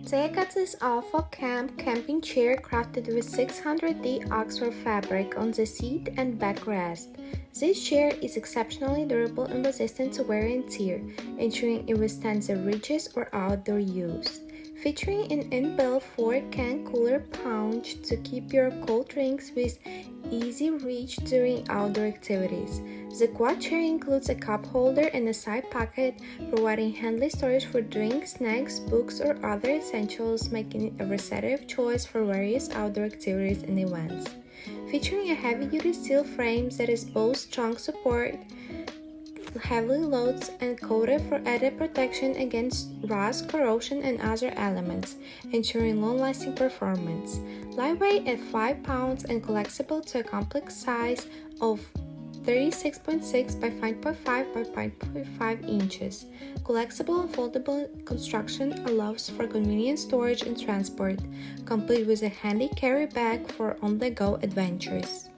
Teakat's Alpha Camp camping chair crafted with 600D Oxford fabric on the seat and backrest. This chair is exceptionally durable and resistant to wear and tear, ensuring it withstands the ridges or outdoor use. Featuring an inbuilt 4-can cooler pouch to keep your cold drinks with easy reach during outdoor activities. The quad chair includes a cup holder and a side pocket, providing handy storage for drinks, snacks, books, or other essentials, making it a versatile choice for various outdoor activities and events. Featuring a heavy-duty steel frame that is both strong support, heavily loads, and coated for added protection against rust, corrosion, and other elements, ensuring long-lasting performance. Lightweight at 5 pounds and collapsible to a complex size of 36.6 by 5.5 by 5.5 inches. Collapsible and foldable construction allows for convenient storage and transport, complete with a handy carry bag for on-the-go adventures.